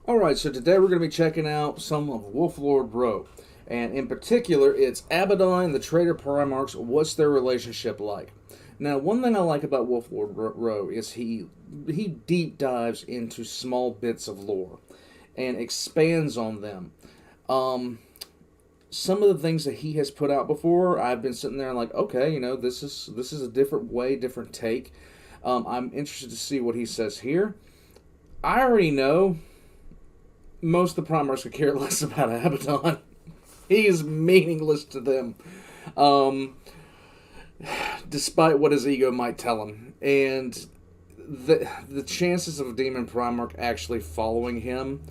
Alright, so today we're going to be checking out some of Wolflord Row. And in particular, it's Abaddon, the Traitor Primarchs. What's their relationship like? Now, one thing I like about Wolflord Row is he deep dives into small bits of lore and expands on them. Some of the things that he has put out before, I've been sitting there like, okay, this is a different way, different take. I'm interested to see what he says here. I already know most of the Primarchs could care less about Abaddon. He is meaningless to them, um, despite what his ego might tell him. And the chances of a Demon Primarch actually following him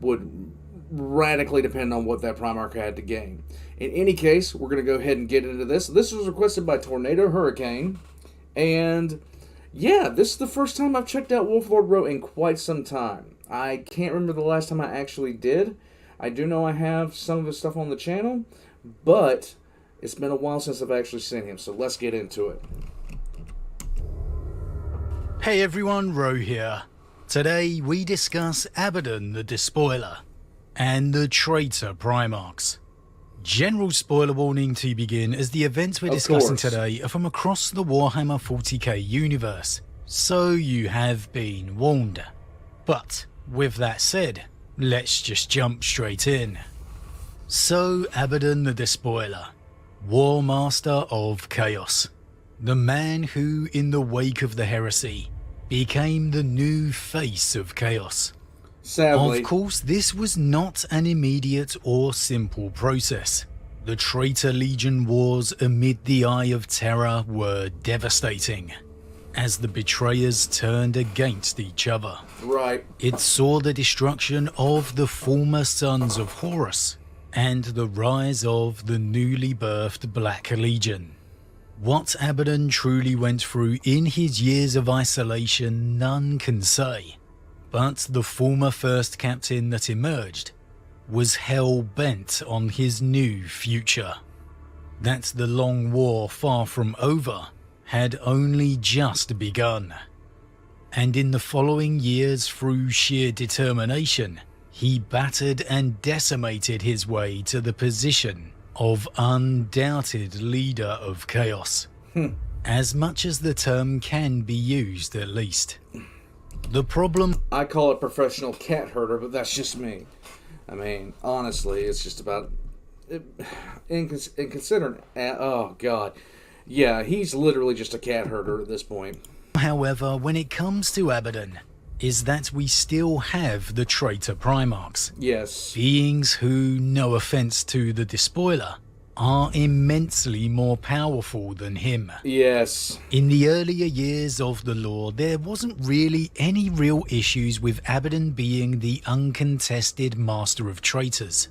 would radically depend on what that Primarch had to gain. In any case, we're going to go ahead and get into this. This was requested by Tornado Hurricane, and yeah, this is the first time I've checked out Wolflord Row in quite some time. I can't remember the last time I actually did. I do know I have some of his stuff on the channel, but it's been a while since I've actually seen him, so let's get into it. Hey everyone, Ro here. Today we discuss Abaddon the Despoiler and the Traitor Primarchs. General spoiler warning to begin, as the events we're discussing today are from across the Warhammer 40k universe, so you have been warned. But with that said, let's just jump straight in. So Abaddon the Despoiler, War Master of Chaos, the man who, in the wake of the heresy, became the new face of Chaos. Sadly. Of course, this was not an immediate or simple process. The Traitor Legion wars amid the Eye of Terror were devastating, as the betrayers turned against each other. Right. It saw the destruction of the former sons of Horus, and the rise of the newly birthed Black Legion. What Abaddon truly went through in his years of isolation, none can say. But the former first captain that emerged was hell-bent on his new future. That the long war, far from over, had only just begun. And in the following years, through sheer determination, he battered and decimated his way to the position of undoubted leader of chaos. As much as the term can be used, at least. The problem... I call it professional cat herder, but that's just me. I mean, honestly, it's just about... In considering... Oh, God. Yeah, he's literally just a cat herder at this point. However, when it comes to Abaddon, is that we still have the Traitor Primarchs. Yes. Beings who, no offense to the Despoiler, are immensely more powerful than him. Yes. In the earlier years of the lore, there wasn't really any real issues with Abaddon being the uncontested master of traitors,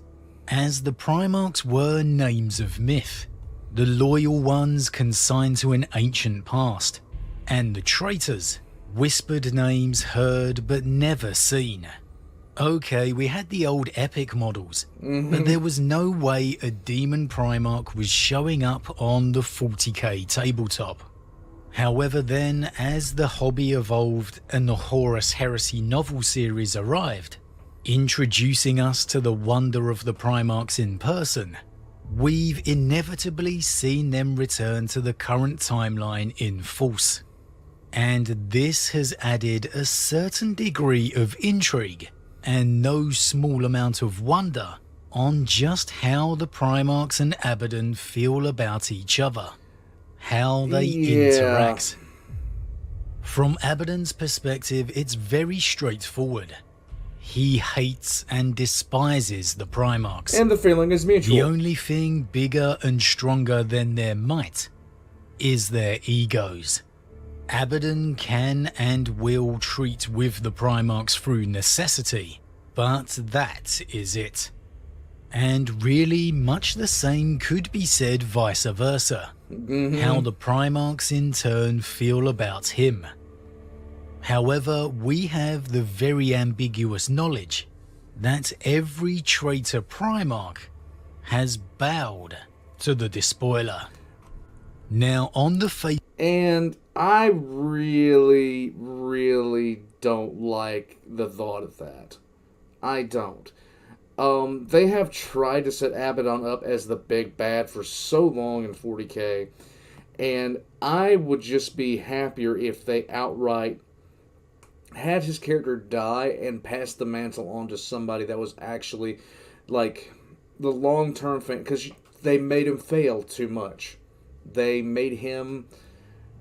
as the Primarchs were names of myth, the loyal ones consigned to an ancient past, and the traitors, whispered names heard but never seen. Okay, we had the old epic models, but there was no way a Demon Primarch was showing up on the 40k tabletop. However then, as the hobby evolved and the Horus Heresy novel series arrived, introducing us to the wonder of the Primarchs in person, we've inevitably seen them return to the current timeline in force. And this has added a certain degree of intrigue and no small amount of wonder on just how the Primarchs and Abaddon feel about each other, how they interact. From Abaddon's perspective, it's very straightforward. He hates and despises the Primarchs. And the feeling is mutual. The only thing bigger and stronger than their might is their egos. Abaddon can and will treat with the Primarchs through necessity, but that is it. And really, much the same could be said vice versa, how the Primarchs in turn feel about him. However, we have the very ambiguous knowledge that every traitor Primarch has bowed to the Despoiler. Now on the face... And I really don't like the thought of that. I don't. They have tried to set Abaddon up as the big bad for so long in 40k, and I would just be happier if they outright had his character die and pass the mantle on to somebody that was actually like the long term fan, because they made him fail too much. They made him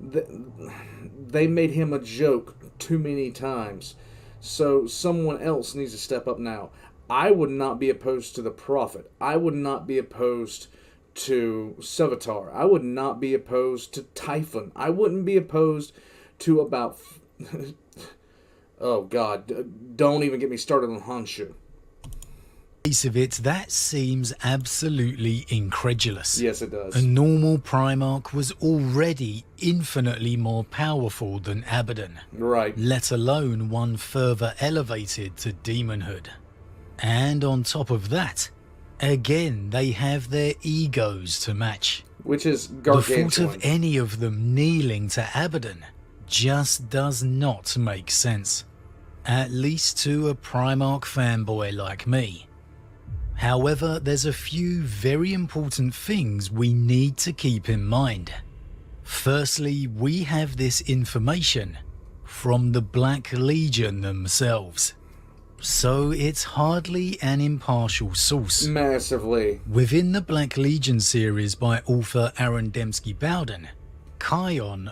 they made him a joke too many times. So someone else needs to step up now. I would not be opposed to the Prophet. I would not be opposed to Sevatar. I would not be opposed to Typhon. I wouldn't be opposed to about oh God, don't even get me started on Honshu. Piece of it, that seems absolutely incredulous. Yes, it does. A normal Primarch was already infinitely more powerful than Abaddon, Right. let alone one further elevated to demonhood. And on top of that, again they have their egos to match. Which is The gargantuan. thought of any of them kneeling to Abaddon just does not make sense, at least to a Primarch fanboy like me. However, there's a few very important things we need to keep in mind. Firstly, we have this information from the Black Legion themselves, so it's hardly an impartial source. Massively. Within the Black Legion series by author Aaron Dembski-Bowden, Kion,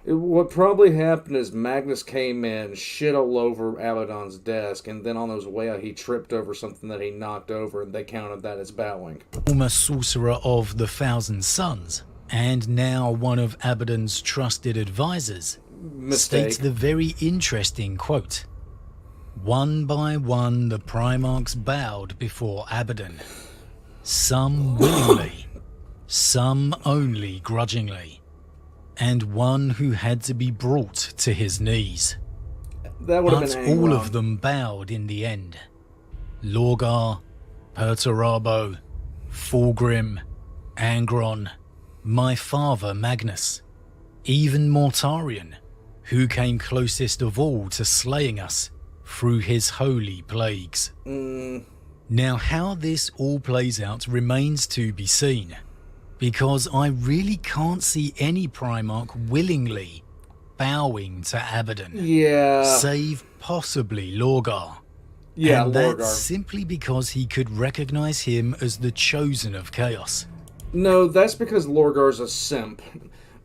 What probably happened is Magnus came in, shit all over Abaddon's desk, and then on his way out he tripped over something that he knocked over, and they counted that as bowing. former sorcerer of the Thousand Suns, and now one of Abaddon's trusted advisors, Mistake. states the very interesting quote, "One by one the Primarchs bowed before Abaddon, some willingly, some only grudgingly, and one who had to be brought to his knees. That would have But been all Angron. of them bowed in the end. Lorgar, Perturabo, Fulgrim, Angron, my father Magnus, even Mortarion, who came closest of all to slaying us through his holy plagues." Now how this all plays out remains to be seen, because I really can't see any Primarch willingly bowing to Abaddon, Yeah. save possibly Lorgar. Yeah, And Lorgar. that's simply because he could recognize him as the chosen of chaos. No, that's because Lorgar's a simp.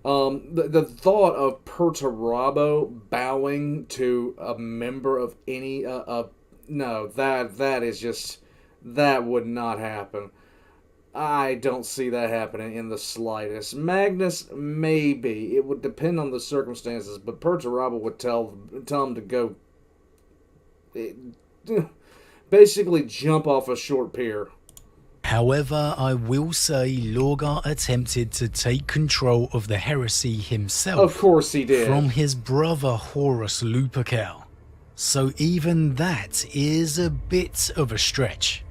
The thought of Perturabo bowing to a member of any no, that is just, that would not happen. I don't see that happening in the slightest. Magnus, maybe. It would depend on the circumstances, but Perturabo would tell him to go basically jump off a short pier. However, I will say Lorgar attempted to take control of the heresy himself Of course he did. from his brother Horus Lupercal, so even that is a bit of a stretch.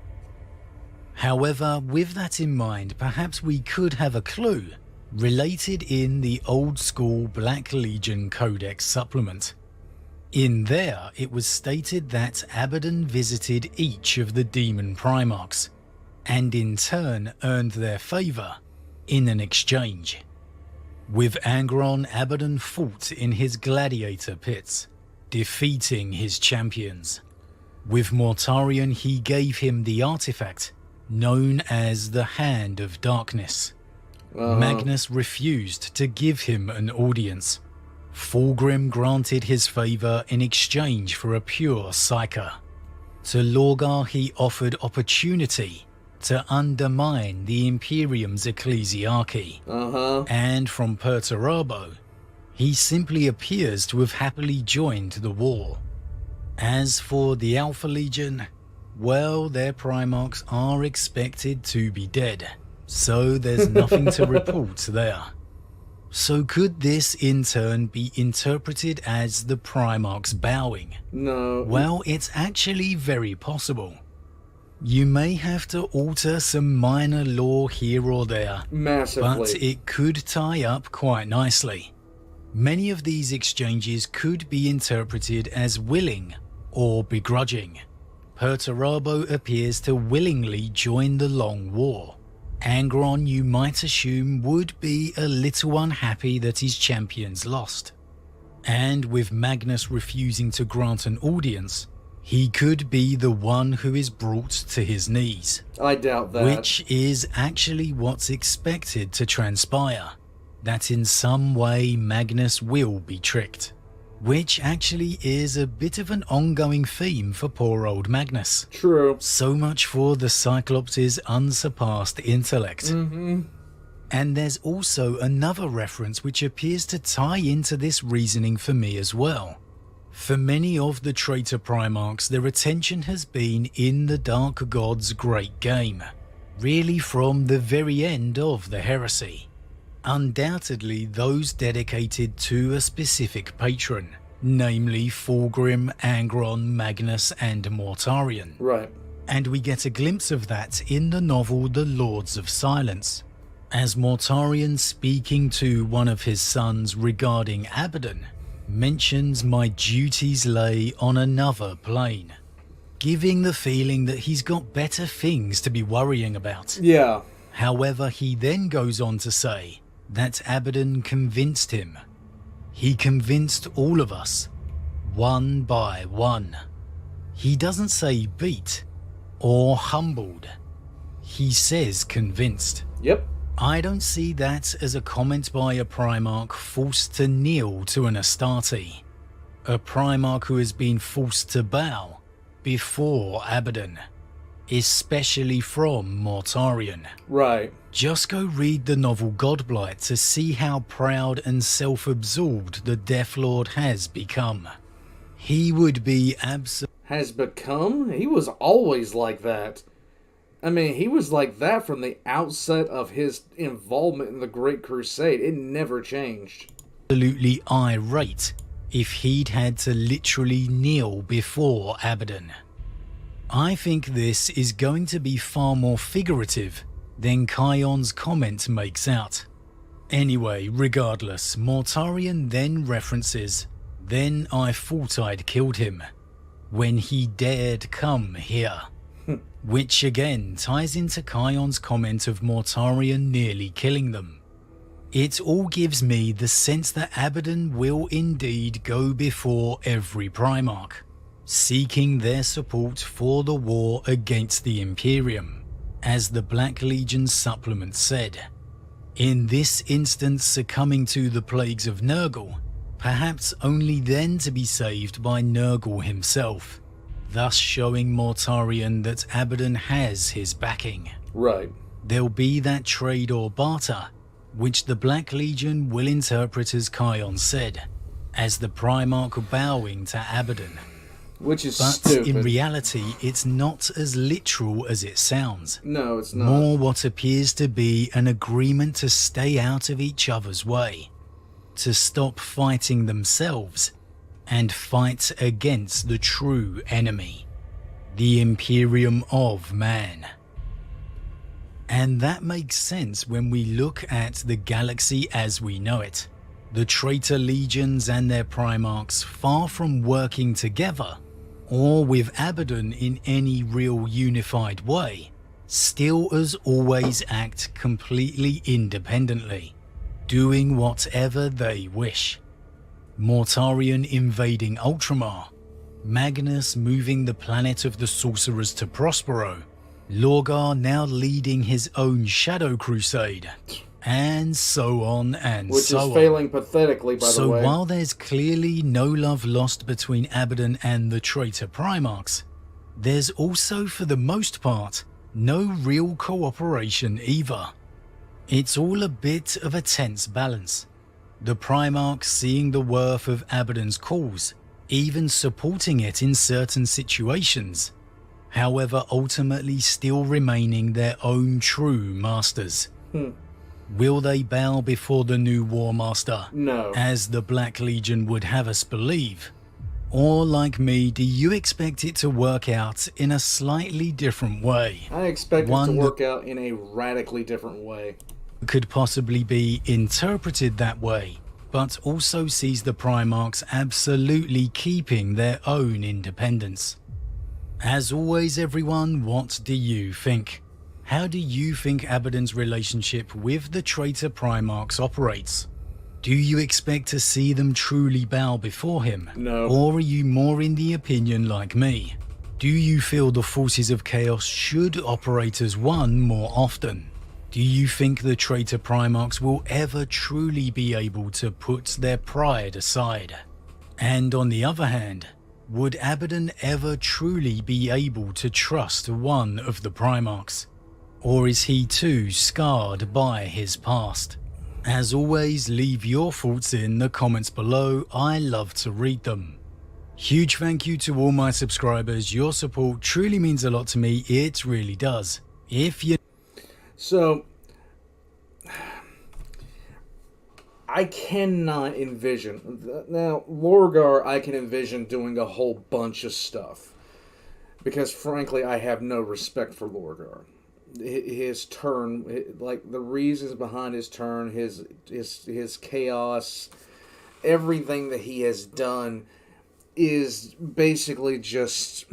However, with that in mind, perhaps we could have a clue related in the old school Black Legion Codex supplement. In there, it was stated that Abaddon visited each of the demon Primarchs, and in turn earned their favour in an exchange. With Angron, Abaddon fought in his gladiator pits, defeating his champions. With Mortarion, he gave him the artifact known as the Hand of Darkness. Magnus refused to give him an audience. Fulgrim granted his favour in exchange for a pure Psyker. To Lorgar he offered opportunity to undermine the Imperium's ecclesiarchy. And from Perturabo, he simply appears to have happily joined the war. As for the Alpha Legion, well, their Primarchs are expected to be dead, so there's nothing to report there. So could this in turn be interpreted as the Primarchs bowing? No. Well, it's actually very possible. You may have to alter some minor lore here or there, Massively. but it could tie up quite nicely. Many of these exchanges could be interpreted as willing or begrudging. Perturabo appears to willingly join the long war. Angron, you might assume, would be a little unhappy that his champions lost. And with Magnus refusing to grant an audience, he could be the one who is brought to his knees. I doubt that. Which is actually what's expected to transpire. That in some way Magnus will be tricked. Which actually is a bit of an ongoing theme for poor old Magnus. True. So much for the Cyclops' unsurpassed intellect. And there's also another reference which appears to tie into this reasoning for me as well. For many of the traitor Primarchs, their attention has been in the Dark God's great game, really from the very end of the heresy. Undoubtedly those dedicated to a specific patron, namely Fulgrim, Angron, Magnus and Mortarion. Right. And we get a glimpse of that in the novel The Lords of Silence, as Mortarion, speaking to one of his sons regarding Abaddon, mentions my duties lay on another plane, giving the feeling that he's got better things to be worrying about. Yeah. However, he then goes on to say that Abaddon convinced him. He convinced all of us, one by one. He doesn't say beat or humbled. He says convinced. Yep. I don't see that as a comment by a Primarch forced to kneel to an Astarte. A Primarch who has been forced to bow before Abaddon, especially from Mortarion. Right. Just go read the novel Godblight to see how proud and self-absorbed the Death Lord has become. He would be Has become? He was always like that. I mean, he was like that from the outset of his involvement in the Great Crusade. It never changed. absolutely irate if he'd had to literally kneel before Abaddon. I think this is going to be far more figurative than Kion's comment makes out. Anyway, regardless, Mortarion then references, "Then I thought I'd killed him, when he dared come here." Which again ties into Kion's comment of Mortarion nearly killing them. It all gives me the sense that Abaddon will indeed go before every Primarch, seeking their support for the war against the Imperium, as the Black Legion supplement said. In this instance succumbing to the plagues of Nurgle, perhaps only then to be saved by Nurgle himself, thus showing Mortarion that Abaddon has his backing. Right. There'll be that trade or barter, which the Black Legion will interpret as Kion said, as the Primarch bowing to Abaddon. Which is But stupid. in reality, it's not as literal as it sounds. No, it's not. More what appears to be an agreement to stay out of each other's way, to stop fighting themselves, and fight against the true enemy, the Imperium of Man. And that makes sense when we look at the galaxy as we know it. The traitor legions and their Primarchs, far from working together, or with Abaddon in any real unified way, still as always act completely independently, doing whatever they wish. Mortarion invading Ultramar, Magnus moving the planet of the sorcerers to Prospero, Lorgar now leading his own Shadow Crusade, and so on and Which so on. is failing pathetically, by the So way. while there's clearly no love lost between Abaddon and the traitor Primarchs, there's also for the most part no real cooperation either. It's all a bit of a tense balance. The Primarchs seeing the worth of Abaddon's cause, even supporting it in certain situations, however ultimately still remaining their own true masters. Will they bow before the new War Master, No. as the Black Legion would have us believe? Or like me, do you expect it to work out in a slightly different way? I expect it One to that work out in a radically different way. could possibly be interpreted that way, but also sees the Primarchs absolutely keeping their own independence. As always, everyone, what do you think? How do you think Abaddon's relationship with the traitor Primarchs operates? Do you expect to see them truly bow before him? No. Or are you more in the opinion like me? Do you feel the forces of chaos should operate as one more often? Do you think the traitor Primarchs will ever truly be able to put their pride aside? And on the other hand, would Abaddon ever truly be able to trust one of the Primarchs? Or is he too scarred by his past? As always, leave your thoughts in the comments below. I love to read them. Huge thank you to all my subscribers. Your support truly means a lot to me. It really does. If you... So, I cannot envision... Now, Lorgar, I can envision doing a whole bunch of stuff. Because, frankly, I have no respect for Lorgar. His turn, like the reasons behind his turn, his chaos, everything that he has done is basically just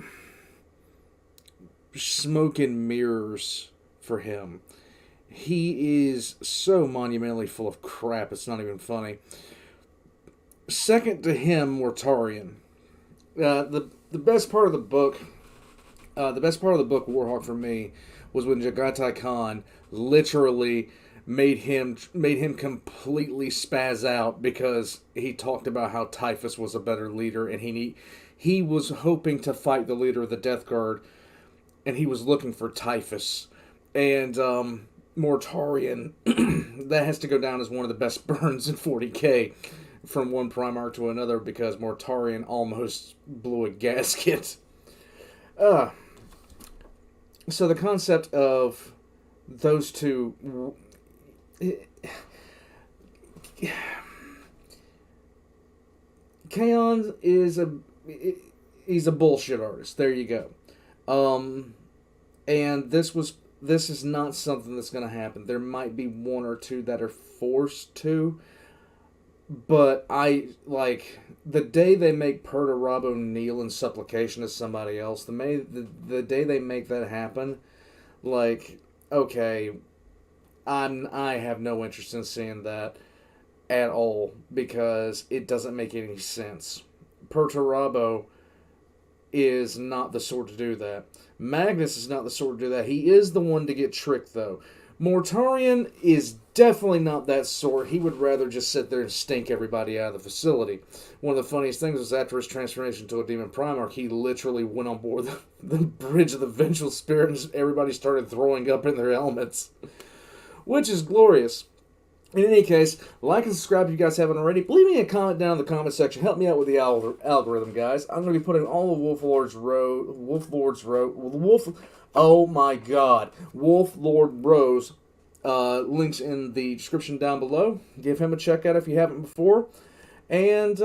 smoke and mirrors for him. He is so monumentally full of crap, it's not even funny. Second to him, Mortarion. The best part of the book, Warhawk, for me, was when Jagatai Khan literally made him completely spaz out because he talked about how Typhus was a better leader, and he was hoping to fight the leader of the Death Guard, and he was looking for Typhus. And Mortarion, that has to go down as one of the best burns in 40k from one Primarch to another, because Mortarion almost blew a gasket. So the concept of those two... Kaon is he's a bullshit artist. There you go. And this is not something that's going to happen. There might be one or two that are forced to, but the day they make Perturabo kneel in supplication to somebody else, the day they make that happen, okay, I have no interest in seeing that at all, because it doesn't make any sense. Perturabo is not the sort to do that. Magnus is not the sort to do that. He is the one to get tricked, though. Mortarion is definitely not that sort. He would rather just sit there and stink everybody out of the facility. One of the funniest things was after his transformation to a Demon Primarch, he literally went on board the bridge of the Vengeful Spirit and everybody started throwing up in their helmets. Which is glorious. In any case, like and subscribe if you guys haven't already. Leave me a comment down in the comment section. Help me out with the algorithm, guys. I'm going to be putting all the Wolf Lord Rose links in the description down below. Give him a check out if you haven't before. And,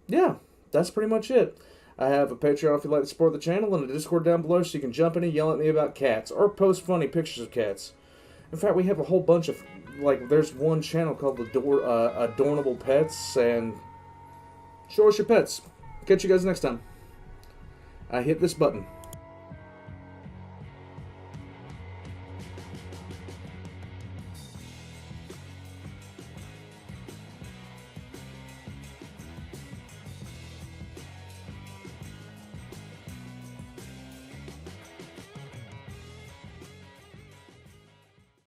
yeah, that's pretty much it. I have a Patreon if you'd like to support the channel, and a Discord down below so you can jump in and yell at me about cats, or post funny pictures of cats. In fact, we have a whole bunch of, there's one channel called Adornable Pets, and show us your pets. Catch you guys next time. I hit this button.